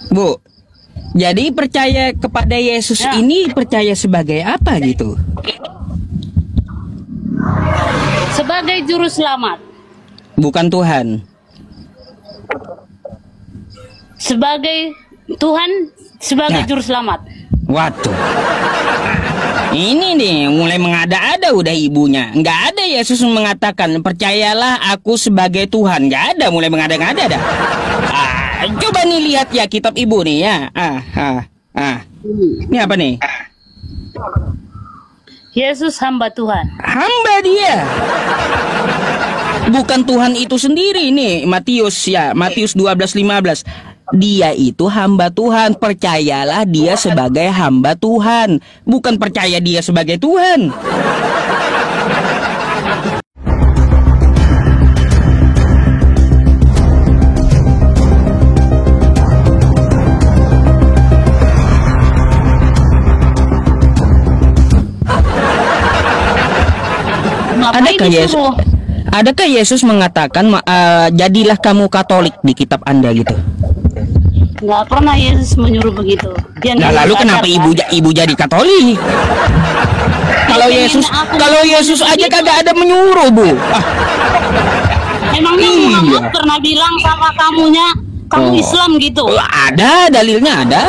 Bu, jadi percaya kepada Yesus Ya. ini percaya sebagai apa gitu? Sebagai juru selamat, Bukan Tuhan. sebagai Tuhan, sebagai Nah. juru selamat. Waduh. Ini nih mulai mengada-ada udah ibunya. Nggak ada Yesus mengatakan percayalah aku sebagai Tuhan. Nggak ada, mulai mengada-ngada dah. Coba nih lihat ya kitab ibu nih ya. Ini apa nih? Yesus hamba Tuhan. Hamba dia. Bukan Tuhan itu sendiri nih. Matius 12:15. Dia itu hamba Tuhan. Percayalah dia sebagai hamba Tuhan, bukan percaya dia sebagai Tuhan. Ngapain Adakah Yesus, disuruh? adakah Yesus mengatakan jadilah kamu Katolik di kitab Anda gitu? Nggak pernah Yesus menyuruh begitu. Dia Nah, nggak lalu sadar, kenapa kan? ibu jadi Katolik? Kalau Yesus aja kagak ada menyuruh, Bu. Emangnya Iya. Muhammad pernah bilang sama kamunya kamu Oh. Islam gitu? Ada dalilnya, ada.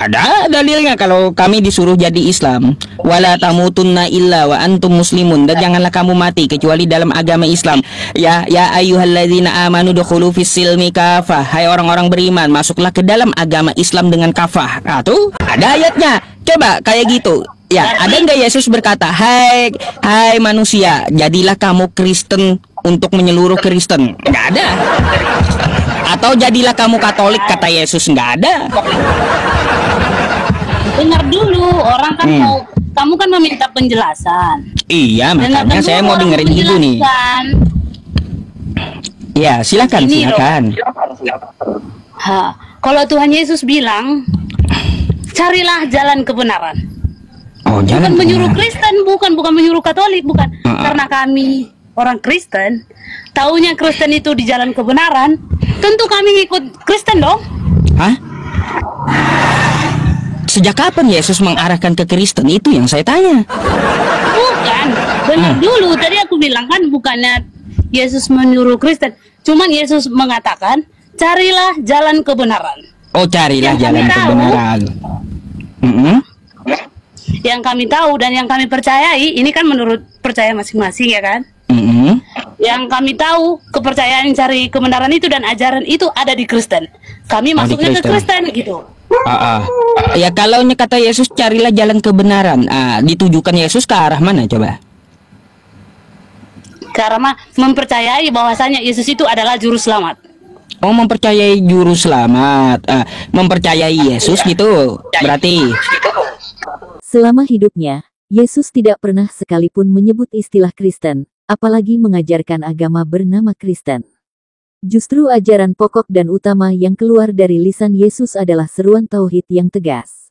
Ada dalilnya kalau kami disuruh jadi Islam. Wala tamutunna illa wa antum muslimun. Dan janganlah kamu mati kecuali dalam agama Islam. Ya ayyuhalladzina amanu dukhulu fis silmi kafah. Hai orang-orang beriman, masuklah ke dalam agama Islam dengan kafah. Nah, tuh ada ayatnya. Coba kayak gitu. Ya, ada nggak Yesus berkata, hai manusia, jadilah kamu Kristen untuk menyeluruh Kristen? Nggak ada. Atau jadilah kamu Katolik, kata Yesus? Nggak ada. Dengar dulu, orang kan mau, kamu kan meminta penjelasan. Iya, makanya Dengarkan saya dulu mau orang dengerin ibu nih. menjelaskan. Ya, silakan, Ini, silakan. Kalau Tuhan Yesus bilang, carilah jalan kebenaran. Oh, Bukan jalan menyuruh kebenaran. Kristen, bukan menyuruh Katolik, bukan. Karena kami orang Kristen, taunya Kristen itu di jalan kebenaran, tentu kami ikut Kristen dong. Hah? Sejak kapan Yesus mengarahkan ke Kristen? Itu yang saya tanya. Bukan, dengar dulu. Tadi aku bilang kan bukannya Yesus menyuruh Kristen, cuman Yesus mengatakan carilah jalan kebenaran. Oh, carilah Yang jalan kami tahu. kebenaran. Mm-mm. Yang kami tahu dan yang kami percayai, ini kan menurut percaya masing-masing ya kan. Mm-mm. Yang kami tahu kepercayaan cari kebenaran itu dan ajaran itu ada di Kristen. Kami masuknya ke Kristen. Kristen gitu. Ya, kalau kata Yesus carilah jalan kebenaran, ditujukan Yesus ke arah mana coba? Karena mempercayai bahwasanya Yesus itu adalah juru selamat. Oh, mempercayai juru selamat, mempercayai Yesus gitu, berarti. Selama hidupnya, Yesus tidak pernah sekalipun menyebut istilah Kristen, apalagi mengajarkan agama bernama Kristen. Justru ajaran pokok dan utama yang keluar dari lisan Yesus adalah seruan tauhid yang tegas.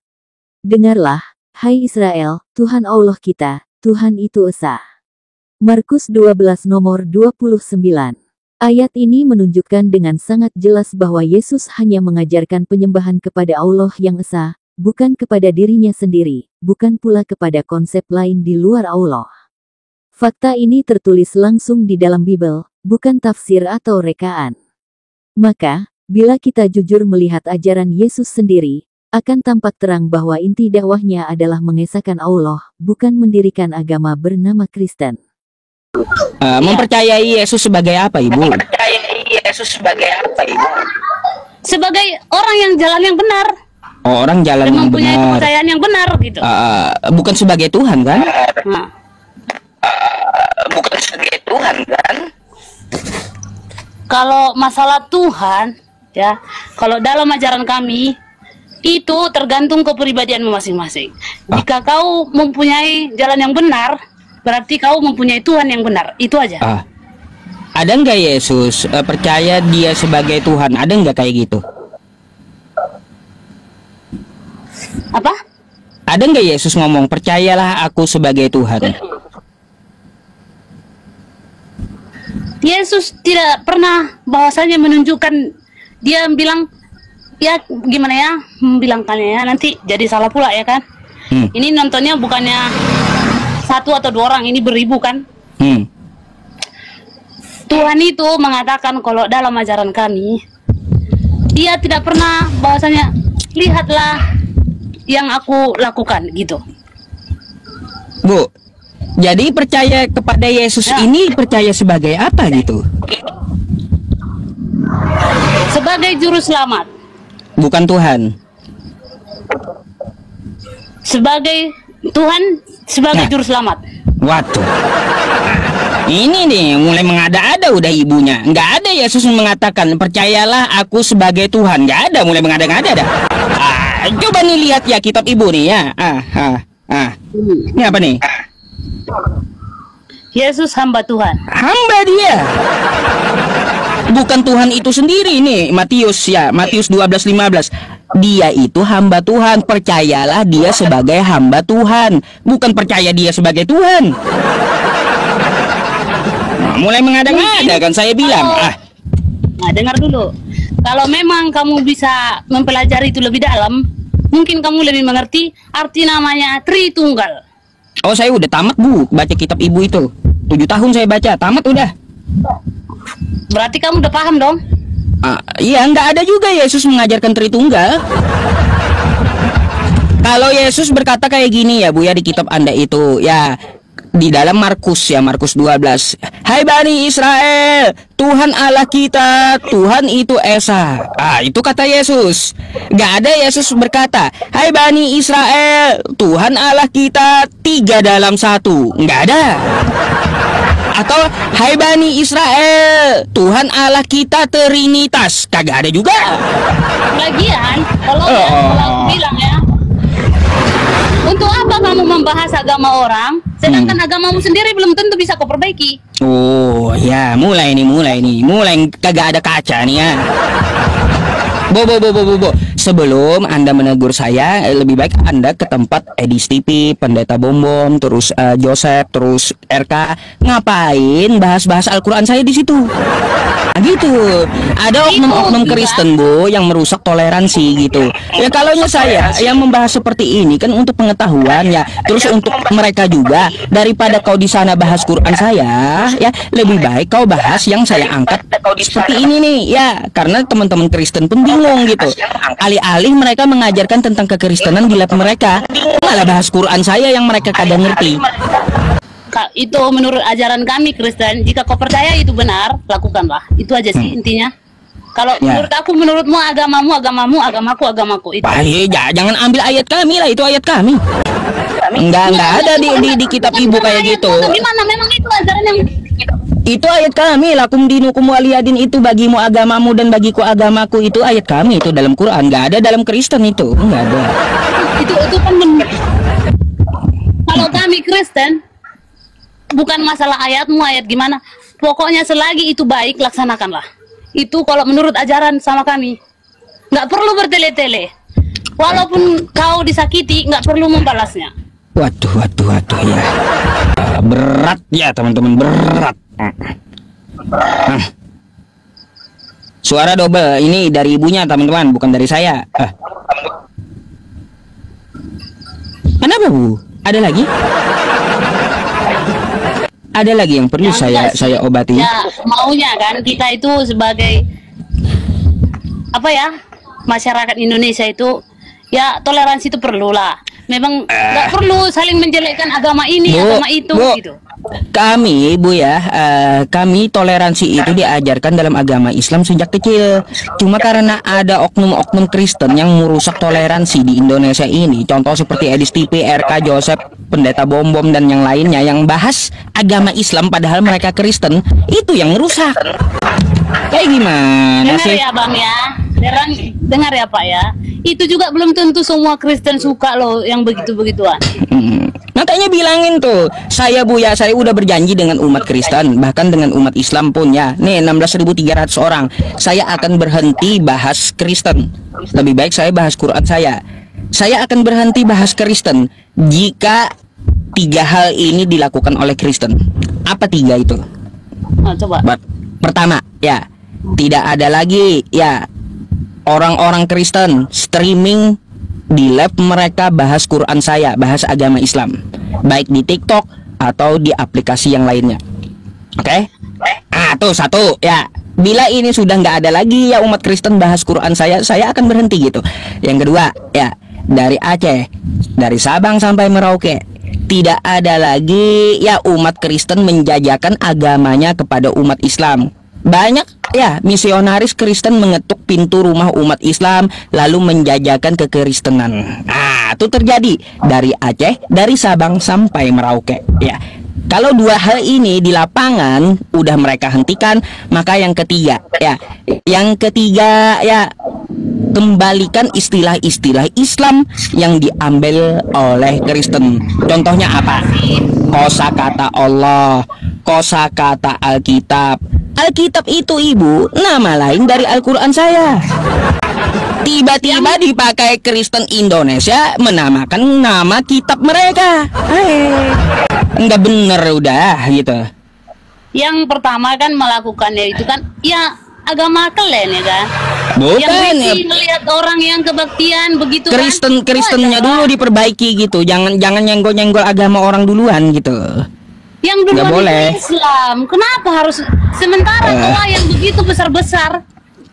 Dengarlah, hai Israel, Tuhan Allah kita, Tuhan itu esa. Markus 12 nomor 29. Ayat ini menunjukkan dengan sangat jelas bahwa Yesus hanya mengajarkan penyembahan kepada Allah yang esa, bukan kepada dirinya sendiri, bukan pula kepada konsep lain di luar Allah. Fakta ini tertulis langsung di dalam Bible, bukan tafsir atau rekaan. Maka, bila kita jujur melihat ajaran Yesus sendiri, akan tampak terang bahwa inti dakwahnya adalah mengesahkan Allah, bukan mendirikan agama bernama Kristen. Mempercayai Yesus sebagai apa, Ibu? Sebagai orang yang jalan yang benar Oh, orang jalan dan yang mempunyai benar. kepercayaan yang benar gitu. Bukan sebagai Tuhan kan? Nah, Bukan sebagai Tuhan kan? kalau masalah Tuhan, ya, kalau dalam ajaran kami itu tergantung kepribadian masing-masing. Jika kau mempunyai jalan yang benar, berarti kau mempunyai Tuhan yang benar. Itu aja. Ada nggak Yesus percaya dia sebagai Tuhan? Ada nggak kayak gitu? Apa? Ada nggak Yesus ngomong percayalah aku sebagai Tuhan? Yesus tidak pernah bahwasanya menunjukkan dia bilang ya gimana ya bilangkannya ya, nanti jadi salah pula ya kan. Ini nontonnya bukannya satu atau dua orang, ini beribu kan. Tuhan itu mengatakan kalau dalam ajaran kami, dia tidak pernah bahwasanya lihatlah yang aku lakukan gitu. Bu, jadi percaya kepada Yesus Ya. ini percaya sebagai apa gitu? Sebagai juru selamat, Bukan Tuhan. sebagai Tuhan, sebagai Nah. juru selamat. Waduh. Ini nih mulai mengada-ada udah ibunya. Nggak ada Yesus mengatakan percayalah aku sebagai Tuhan. Nggak ada, mulai mengada-ngada dah. Coba nih lihat ya kitab ibu nih ya. Ini apa nih? Yesus hamba Tuhan. Hamba dia. Bukan Tuhan itu sendiri nih. Matius 12:15. Dia itu hamba Tuhan. Percayalah dia sebagai hamba Tuhan, bukan percaya dia sebagai Tuhan. Nah, mulai mengada-ngada kan saya bilang. Nah, dengar dulu. Kalau memang kamu bisa mempelajari itu lebih dalam, mungkin kamu lebih mengerti arti namanya Tritunggal. Oh, saya udah tamat Bu baca kitab ibu itu. 7 tahun saya baca, tamat udah. Berarti kamu udah paham dong? Iya, nggak ada juga Yesus mengajarkan Tritunggal. Kalau Yesus berkata kayak gini ya Bu ya di kitab Anda itu ya, di dalam Markus 12. Hai Bani Israel, Tuhan Allah kita, Tuhan itu Esa. Itu kata Yesus. Gak ada Yesus berkata, hai Bani Israel, Tuhan Allah kita 3 dalam 1. Gak ada. Atau hai Bani Israel, Tuhan Allah kita Trinitas. Kagak ada juga. Lagian, kalau aku bilang ya, untuk apa kamu membahas agama orang, sedangkan agamamu sendiri belum tentu bisa kau perbaiki. Oh ya, mulai kagak ada kaca nih ya. Bo. Sebelum Anda menegur saya, lebih baik Anda ke tempat Edis TV, Pendeta Bombom, terus Joseph, terus RK. Ngapain bahas-bahas Al-Quran saya di situ? Nah, gitu. Ada oknum-oknum Kristen Bu yang merusak toleransi gitu. Ya kalaunya saya yang membahas seperti ini kan untuk pengetahuan ya. Terus untuk mereka juga, daripada kau di sana bahas Quran saya, ya lebih baik kau bahas yang saya angkat seperti ini nih ya. Karena teman-teman Kristen pun bingung gitu. Alih-alih mereka mengajarkan tentang kekristenan di lab mereka, malah bahas Quran saya yang mereka kadang ngerti. Itu menurut ajaran kami Kristen, jika kau percaya itu benar, lakukanlah. Itu aja sih intinya. Kalau menurut aku, menurutmu agamamu, agamaku itu. Jangan ambil ayat kami lah, itu ayat kami. Enggak ada di kitab ibu kayak gitu. Gimana memang itu ajaran yang Itu ayat kami, lakum dinukum waliyadin, itu bagimu agamamu dan bagiku agamaku, itu ayat kami, itu dalam Quran. Enggak ada dalam Kristen itu, enggak ada. itu kan benar. Kalau kami Kristen, bukan masalah ayatmu, ayat gimana. Pokoknya selagi itu baik, laksanakanlah. Itu kalau menurut ajaran sama kami. Nggak perlu bertele-tele. Walaupun kau disakiti, nggak perlu membalasnya. Waduh ya. Berat ya teman-teman, berat. Suara double, ini dari ibunya teman-teman, bukan dari saya. Kenapa Bu? Ada lagi? Ada lagi yang perlu saya obati? Ya, maunya kan kita itu sebagai apa ya, masyarakat Indonesia itu ya toleransi itu perlulah. Memang nggak perlu saling menjelekkan agama ini, agama itu gitu. Kami Bu ya, kami toleransi itu diajarkan dalam agama Islam sejak kecil. Cuma karena ada oknum-oknum Kristen yang merusak toleransi di Indonesia ini, contoh seperti Edis TV, RK, Joseph, Pendeta Bombom dan yang lainnya yang bahas agama Islam padahal mereka Kristen, itu yang merusak. Kayak gimana Dengar sih? ya Bang ya, dengar ya Pak ya. Itu juga belum tentu semua Kristen suka loh yang begitu-begituan. Makanya bilangin tuh, saya Bu ya, saya udah berjanji dengan umat Kristen, bahkan dengan umat Islam pun ya. Nih 16.300 orang, saya akan berhenti bahas Kristen. Lebih baik saya bahas Quran saya. Saya akan berhenti bahas Kristen jika 3 hal ini dilakukan oleh Kristen. Apa 3 itu? Coba. Pertama, ya, tidak ada lagi ya orang-orang Kristen streaming di live mereka bahas Quran saya, bahas agama Islam, baik di TikTok atau di aplikasi yang lainnya. Oke? Tuh satu ya. Bila ini sudah nggak ada lagi ya umat Kristen bahas Quran saya akan berhenti gitu. Yang kedua ya, dari Aceh, dari Sabang sampai Merauke, tidak ada lagi ya umat Kristen menjajakan agamanya kepada umat Islam. Banyak ya misionaris Kristen mengetuk pintu rumah umat Islam lalu menjajakan kekristenan. Itu terjadi dari Aceh, dari Sabang sampai Merauke ya. Kalau dua hal ini di lapangan udah mereka hentikan, maka yang ketiga ya, kembalikan istilah-istilah Islam yang diambil oleh Kristen. Contohnya apa? Kosakata Allah, kosakata Alkitab. Alkitab itu ibu nama lain dari Al-Quran saya. Tiba-tiba dipakai Kristen Indonesia menamakan nama kitab mereka. Enggak bener udah gitu. Yang pertama kan melakukannya itu kan ya agama kalian ya kan. Bukan yang ya. Melihat orang yang kebaktian begitu Kristennya kan. dulu diperbaiki gitu. Jangan nyenggol-nyenggol agama orang duluan gitu. Yang duluan boleh. itu Islam. Kenapa harus sementara toa yang begitu besar-besar?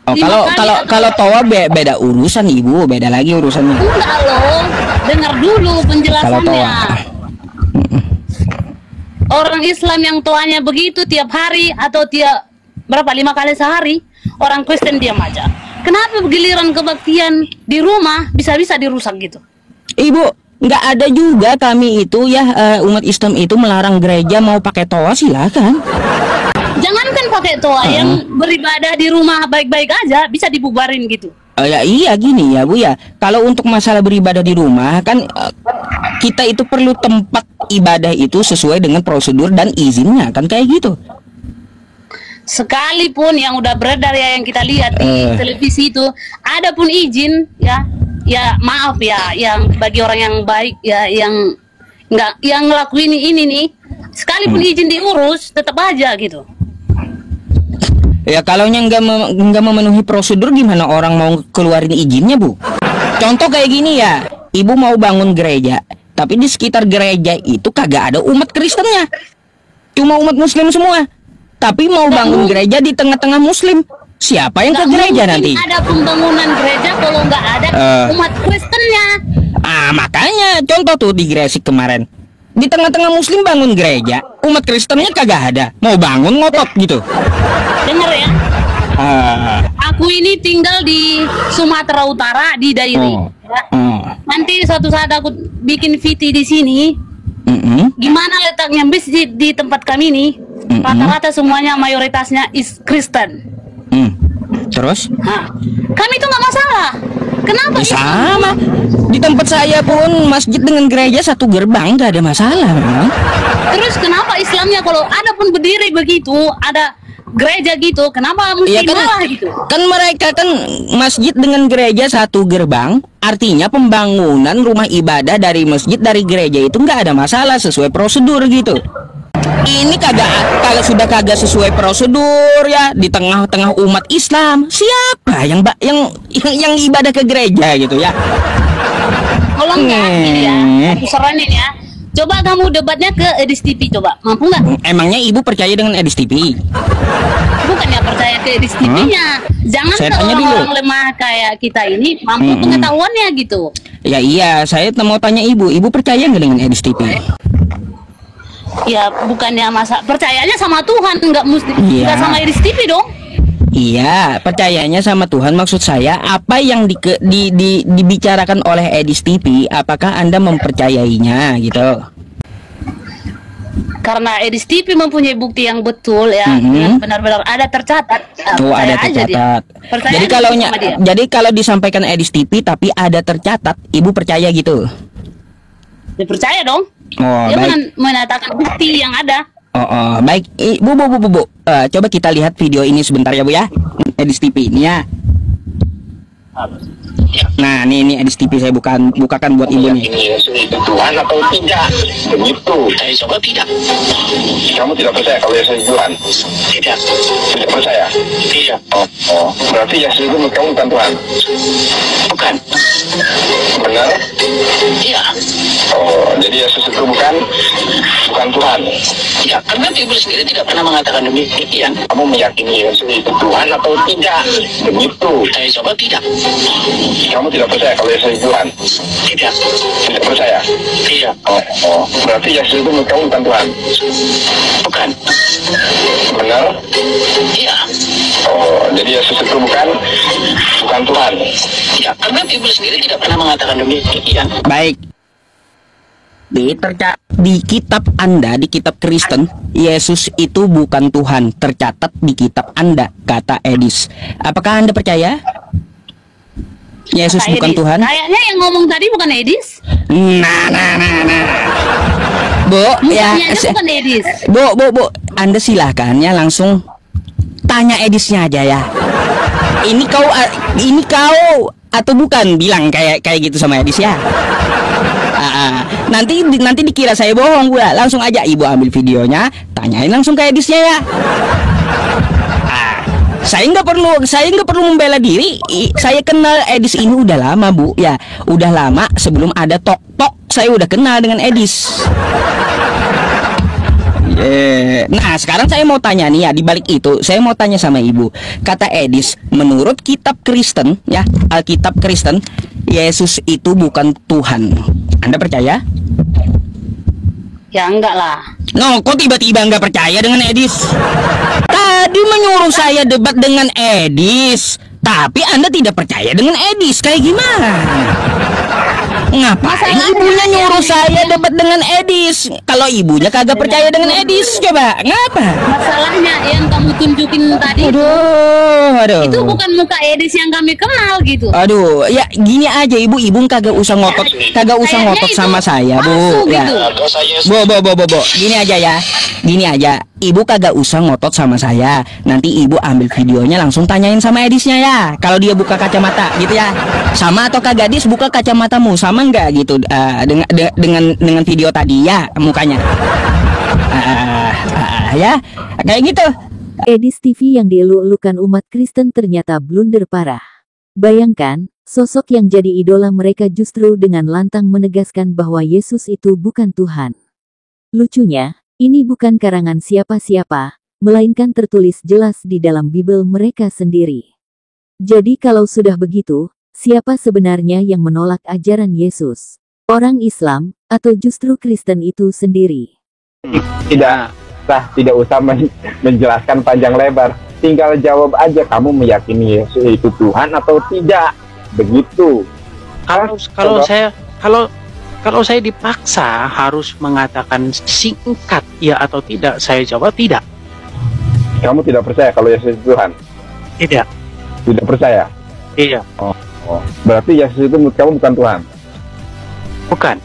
Kalau toa beda urusan ibu, beda lagi urusannya. Enggak loh, dengar dulu penjelasannya. Orang Islam yang toanya begitu tiap hari atau tiap 5 kali sehari, orang Kristen diam aja. Kenapa giliran kebaktian di rumah bisa-bisa dirusak gitu? Ibu, nggak ada juga kami itu ya umat Islam itu melarang gereja mau pakai toa, silakan. Jangankan pakai toa, yang beribadah di rumah baik-baik aja bisa dibubarin gitu. Ya iya gini ya Bu ya. Kalau untuk masalah beribadah di rumah kan kita itu perlu tempat ibadah itu sesuai dengan prosedur dan izinnya kan kayak gitu. Sekalipun yang udah beredar ya yang kita lihat di televisi itu ada pun izin ya. Ya maaf ya, yang bagi orang yang baik ya yang nggak yang ngelakuin ini nih, sekalipun izin diurus tetap aja gitu. Ya kalau nggak memenuhi prosedur gimana orang mau keluarin izinnya Bu? Contoh kayak gini ya, ibu mau bangun gereja, tapi di sekitar gereja itu kagak ada umat Kristennya, cuma umat Muslim semua. Tapi mau bangun gereja di tengah-tengah Muslim, siapa yang ke gereja nanti? Ada pembangunan gereja kalau nggak ada umat Kristennya. Makanya contoh tuh di Gresik kemarin, di tengah-tengah Muslim bangun gereja, umat Kristennya kagak ada, mau bangun ngotot gitu. Dengar ya, aku ini tinggal di Sumatera Utara di Dairi. Nanti suatu saat aku bikin VT di sini. Gimana letaknya masjid di tempat kami ini? Rata-rata semuanya mayoritasnya is Kristen. Terus? Kami itu nggak masalah. Kenapa? Sama. Di tempat saya pun masjid dengan gereja satu gerbang, nggak ada masalah memang. Terus kenapa Islamnya kalau ada pun berdiri begitu, ada gereja gitu, kenapa mesti Ya kan, malah gitu? kan mereka kan masjid dengan gereja satu gerbang, artinya pembangunan rumah ibadah dari masjid dari gereja itu nggak ada masalah sesuai prosedur gitu. Ini kagak sesuai prosedur ya, di tengah-tengah umat Islam. Siapa yang ibadah ke gereja gitu ya? Kalau enggak gini ya, aku saranin ya. Coba kamu debatnya ke Edis TV, coba. Mampu nggak? Emangnya ibu percaya dengan Edis TV? Bukannya percaya ke Edis TV-nya. Jangan Saya ke tanya dulu. orang lemah kayak kita ini mampu pengetahuannya gitu. Ya iya, saya mau tanya ibu percaya nggak dengan Edis TV? Ya bukannya masa percayanya sama Tuhan, nggak mesti nggak sama Edis TV dong. Iya, percayanya sama Tuhan. Maksud saya, apa yang dibicarakan oleh Edis TV, apakah Anda mempercayainya gitu? Karena Edis TV mempunyai bukti yang betul ya, yang benar-benar ada tercatat. Tuh ada tercatat. Jadi kalau disampaikan Edis TV tapi ada tercatat, ibu percaya gitu? Ya, percaya dong. Oh, Dia baik. menatakan bukti yang ada. Baik. Bu. Coba kita lihat video ini sebentar ya Bu ya. Edis TV ini ya. Nah, ini Edis TV saya bukakan buat ibu nih. Ini Yesus itu Tuhan atau tidak? Begitu. Saya coba tidak. Kamu tidak percaya kalau Yesus itu Tuhan? Tidak. Tidak percaya? Tidak. Oh. Berarti Yesus itu kamu bukan Tuhan? Bukan. Benar? Iya. Oh, jadi Yesus itu bukan Tuhan? Ya, karena Bibel sendiri tidak pernah mengatakan demikian. Kamu meyakini Yesus itu Tuhan atau tidak? Begitu. Saya coba tidak. Kamu tidak percaya kalau Yesus itu Tuhan? Tidak. Tidak percaya? Tidak. Oh. Berarti Yesus itu kamu bukan Tuhan? Bukan. Benar? Iya. Oh, jadi Yesus itu bukan Tuhan? Ya, karena Bibel sendiri tidak pernah mengatakan demikian. Baik. Di kitab Anda, di kitab Kristen, Yesus itu bukan Tuhan. Tercatat di kitab Anda, kata Edis. Apakah Anda percaya? Yesus Kata bukan Edis. Tuhan? Kayaknya yang ngomong tadi bukan Edis. Nah. Bu, ya, Mukanya aja bukan Edis. Bu, Anda silahkan ya langsung tanya Edisnya aja ya. Ini kau atau bukan, bilang kayak gitu sama Edis ya. Nanti dikira saya bohong, Bu. Langsung aja ibu ambil videonya, tanyain langsung ke Edisnya ya. Saya nggak perlu membela diri. Saya kenal Edis ini udah lama, Bu. Ya, udah lama sebelum ada tok-tok. Saya udah kenal dengan Edis. Nah, sekarang saya mau tanya nih ya, di balik itu saya mau tanya sama ibu. Kata Edis, menurut kitab Kristen ya, Alkitab Kristen, Yesus itu bukan Tuhan. Anda percaya? Ya enggak lah. No, kok tiba-tiba nggak percaya dengan Edis? Tadi menyuruh saya debat dengan Edis, tapi Anda tidak percaya dengan Edis. Kayak gimana? Ngapain ibunya nyuruh saya debat dengan Edis? Kalau ibunya kagak percaya dengan Edis, coba ngapa? Masalahnya yang kamu tunjukin tadi Aduh. itu bukan muka Edis yang kami kenal gitu. Aduh, ya gini aja ibu kagak usah ngotot sama saya, Bu. palsu Ya. gitu. Bu. Gini aja. Ibu kagak usah ngotot sama saya. Nanti ibu ambil videonya langsung tanyain sama Edisnya ya. Kalau dia buka kacamata gitu ya. Sama atau kagak Edis buka kacamatamu, sama enggak gitu dengan video tadi ya mukanya. Ya, kayak gitu. Edis TV yang dieluk-elukan umat Kristen ternyata blunder parah. Bayangkan, sosok yang jadi idola mereka justru dengan lantang menegaskan bahwa Yesus itu bukan Tuhan. Lucunya, ini bukan karangan siapa-siapa, melainkan tertulis jelas di dalam Bible mereka sendiri. Jadi kalau sudah begitu, siapa sebenarnya yang menolak ajaran Yesus? Orang Islam, atau justru Kristen itu sendiri? Tidak usah menjelaskan panjang lebar. Tinggal jawab aja, kamu meyakini Yesus itu Tuhan atau tidak? Begitu. Kalau saya dipaksa harus mengatakan singkat ya atau tidak, saya jawab tidak. Kamu tidak percaya kalau Yesus itu Tuhan? Tidak. Tidak percaya? Iya. Oh. Berarti Yesus itu menurut kamu bukan Tuhan? Bukan.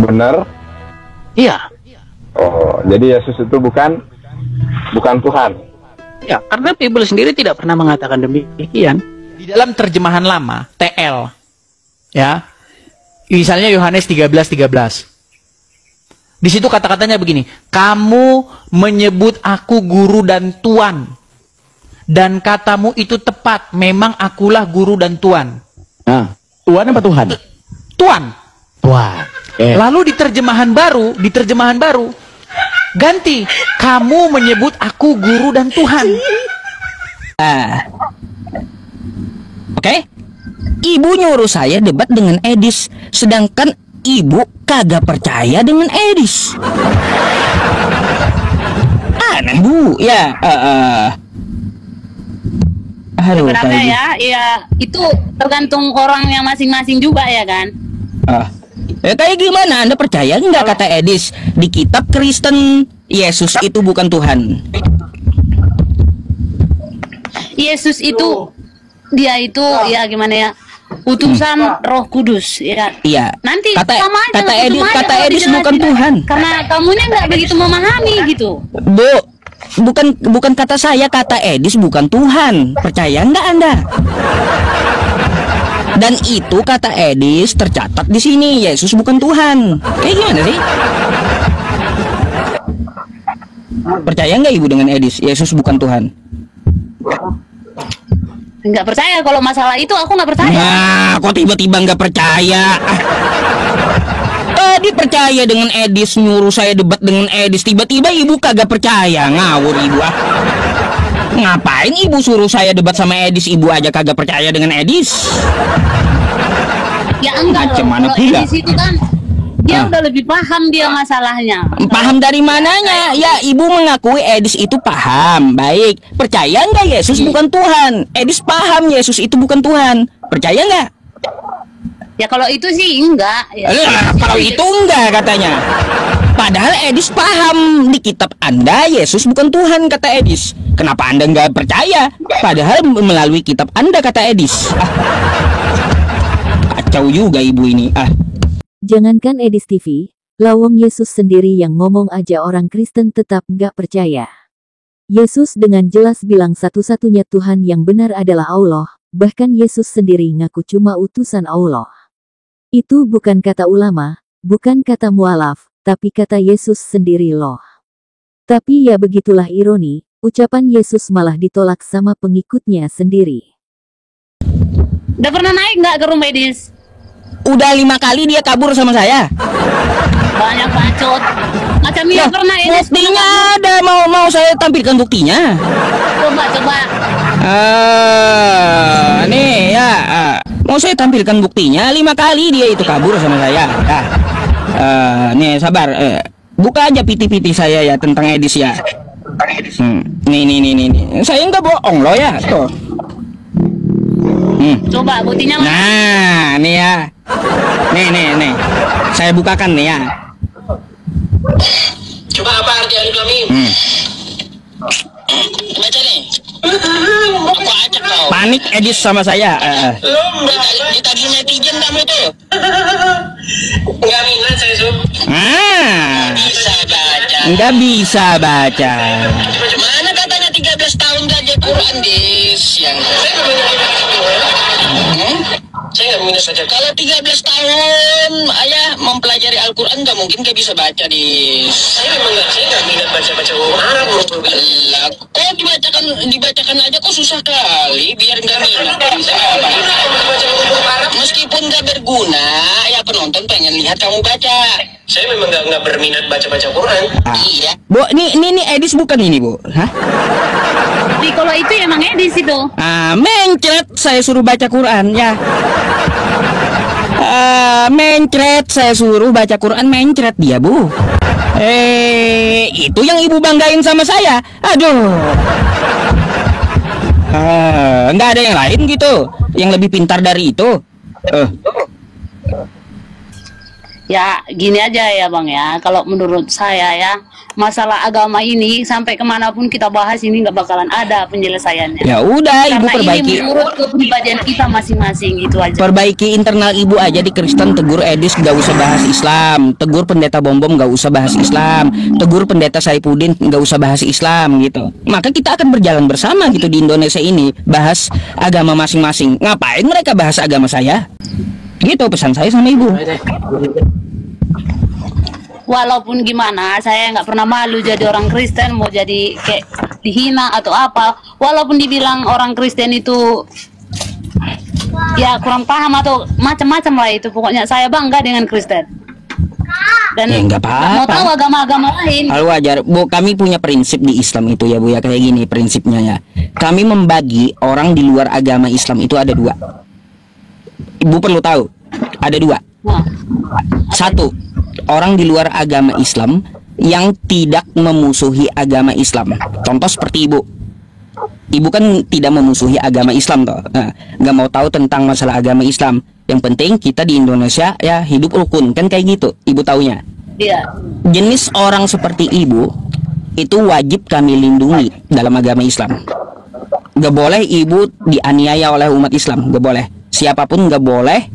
Benar? Iya. Oh, jadi Yesus itu bukan Tuhan. Ya, karena Bible sendiri tidak pernah mengatakan demikian. Di dalam terjemahan lama, TL, ya, misalnya Yohanes 13:13. Di situ kata-katanya begini, kamu menyebut aku guru dan tuan, dan katamu itu tepat, memang akulah guru dan tuan. Nah, Tuhan apa Tuhan? Tuan. Tuhan. Lalu di terjemahan baru, ganti, kamu menyebut aku guru dan Tuhan. Oke? Ibu nyuruh saya debat dengan Edis, sedangkan ibu kagak percaya dengan Edis. Aneh, Bu. Ya, aduh, Sebenarnya ya itu tergantung orangnya masing-masing juga ya kan. Kayak gimana? Anda percaya nggak kata Edis di kitab Kristen Yesus itu bukan Tuhan? Yesus itu dia itu ya gimana ya, utusan Roh Kudus ya. Iya. Nanti kata sama aja, kata begitu Edis aja kata kalau Edis dijelasin. bukan Tuhan. Karena kamunya nggak begitu memahami gitu. Bu, bukan kata saya, kata Edis bukan Tuhan. Percaya nggak Anda? Dan itu kata Edis tercatat di sini, Yesus bukan Tuhan. Kayak gimana sih? Percaya nggak ibu dengan Edis? Yesus bukan Tuhan. Nggak percaya kalau masalah itu, aku nggak percaya. Nah, kok tiba-tiba nggak percaya? Tadi percaya dengan Edis, nyuruh saya debat dengan Edis. Tiba-tiba ibu kagak percaya, ngawur ibu ah. Ngapain ibu suruh saya debat sama Edis? Ibu aja kagak percaya dengan Edis. Ya enggak Macam loh, mana kalau pula? Edis itu kan dia udah lebih paham dia masalahnya. Paham dari mananya? Ya, ibu mengakui Edis itu paham. Baik, percaya nggak Yesus bukan Tuhan? Edis paham Yesus itu bukan Tuhan. Percaya nggak? Ya kalau itu sih enggak. Ya. Kalau itu enggak katanya. Padahal Edis paham di kitab Anda Yesus bukan Tuhan, kata Edis. Kenapa Anda nggak percaya? Padahal melalui kitab Anda, kata Edis. Kacau juga ibu ini. Jangankan Edis TV, lawang Yesus sendiri yang ngomong aja orang Kristen tetap nggak percaya. Yesus dengan jelas bilang satu-satunya Tuhan yang benar adalah Allah, bahkan Yesus sendiri ngaku cuma utusan Allah. Itu bukan kata ulama, bukan kata mualaf, tapi kata Yesus sendiri loh. Tapi ya begitulah ironi, ucapan Yesus malah ditolak sama pengikutnya sendiri. Udah pernah naik nggak ke rumah Edis? Udah 5 kali dia kabur sama saya. Banyak bacot. Macam ini Loh, pernah Edis. buktinya ada, mau saya tampilkan buktinya. Coba. Nih ya, mau saya tampilkan buktinya. 5 kali dia itu kabur sama saya. Nih sabar, buka aja piti-piti saya ya tentang Edis ya. Nih. Saya nggak bohong loh ya. Tuh. Coba buktinya mana? Nah, nih ya. Nih. Saya bukakan nih ya. Coba apa arti Al-Kami? Baca nih. Baca kau. Panik Edis sama saya. Ditagih netizen kamu tuh. Enggak minat saya, Sob. Bisa baca. Nggak bisa baca. Mana katanya 13 tahun belajar Quran, Dis? Yang saya nggak minat saja. Kalau 13 tahun ayah mempelajari Al-Quran nggak mungkin nggak bisa baca, Dis. Saya nggak minat baca Arab. Lah, kok dibacakan aja kok susah kali biar nggak minat. Meskipun nggak berguna, ya penonton pengen lihat kamu baca. Saya memang nggak berminat baca Quran. Iya. Bu, ini Edis bukan ini, Bu? Hah? Tapi kalau itu emang Edis itu. Mencret saya suruh baca Quran ya. Mencret saya suruh baca Quran, mencret dia, Bu. Itu yang ibu banggain sama saya. Aduh. Nggak ada yang lain gitu yang lebih pintar dari itu. Ya gini aja ya Bang ya, kalau menurut saya ya, masalah agama ini sampai kemanapun kita bahas ini nggak bakalan ada penyelesaiannya. Ya udah, ibu Karena perbaiki. ini menurut kepribadian kita masing-masing, gitu aja. Perbaiki internal ibu aja di Kristen. Tegur Edis nggak usah bahas Islam. Tegur pendeta Bom nggak usah bahas Islam. Tegur pendeta Saipudin nggak usah bahas Islam gitu. Maka kita akan berjalan bersama gitu di Indonesia ini, bahas agama masing-masing. Ngapain mereka bahas agama saya? Gitu pesan saya sama ibu. Walaupun gimana, saya nggak pernah malu jadi orang Kristen, mau jadi kayak dihina atau apa. Walaupun dibilang orang Kristen itu ya kurang paham atau macam-macam lah itu. Pokoknya saya bangga dengan Kristen. Dan Ya, nggak apa-apa. mau tahu agama-agama lain. Hal wajar, Bu. Kami punya prinsip di Islam itu ya, Bu ya, kayak gini prinsipnya ya. Kami membagi orang di luar agama Islam itu ada 2. Ibu perlu tahu, ada 2. Nah, 1, orang di luar agama Islam yang tidak memusuhi agama Islam. Contoh seperti ibu. Ibu kan tidak memusuhi agama Islam toh. Nah, nggak mau tahu tentang masalah agama Islam. Yang penting kita di Indonesia ya hidup rukun, kan kayak gitu. Ibu taunya. iya. Jenis orang seperti ibu itu wajib kami lindungi dalam agama Islam. Gak boleh ibu dianiaya oleh umat Islam, gak boleh. Siapapun gak boleh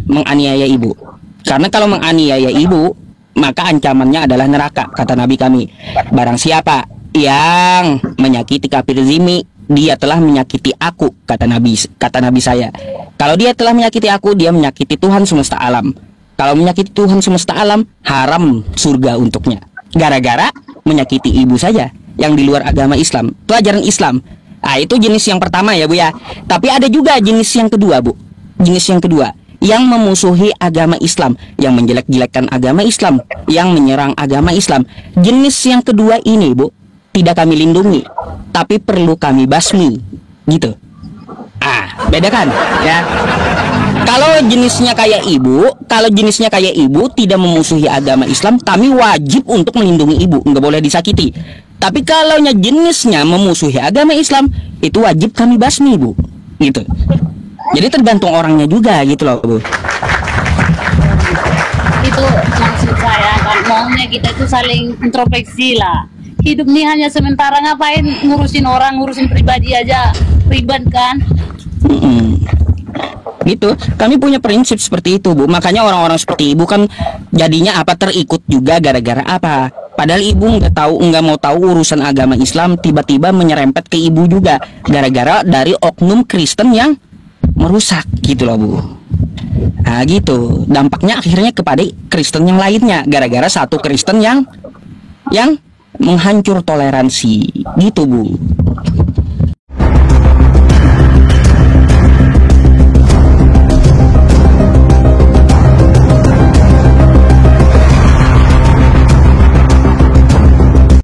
menganiaya ibu. Karena kalau menganiaya ibu, maka ancamannya adalah neraka, kata Nabi kami. Barang siapa yang menyakiti kafir zimmi, dia telah menyakiti aku, kata Nabi saya. Kalau dia telah menyakiti aku, dia menyakiti Tuhan semesta alam. Kalau menyakiti Tuhan semesta alam, haram surga untuknya. Gara-gara menyakiti ibu saja yang di luar agama Islam. Itu ajaran Islam. Ah, itu jenis yang pertama ya Bu ya. Tapi ada juga jenis yang kedua Bu. Jenis yang kedua, yang memusuhi agama Islam, yang menjelek-jelekkan agama Islam, yang menyerang agama Islam. Jenis yang kedua ini Bu, tidak kami lindungi, tapi perlu kami basmi. Gitu. Bedakan ya. Kalau jenisnya kayak ibu tidak memusuhi agama Islam, kami wajib untuk melindungi ibu, nggak boleh disakiti. Tapi kalau jenisnya memusuhi agama Islam, itu wajib kami basmi Bu, gitu. Jadi tergantung orangnya juga gitu loh Bu. Itu maksud saya kan, maunya kita itu saling introspeksi lah. Hidup nih hanya sementara, ngapain ngurusin orang, ngurusin pribadi aja, ribet kan. Gitu, kami punya prinsip seperti itu Bu. Makanya orang-orang seperti ibu kan jadinya terikut juga gara-gara apa? Padahal ibu nggak mau tahu urusan agama Islam, tiba-tiba menyerempet ke ibu juga gara-gara dari oknum Kristen yang merusak gitu loh Bu. Nah gitu, dampaknya akhirnya kepada Kristen yang lainnya gara-gara satu Kristen yang menghancur toleransi gitu Bu.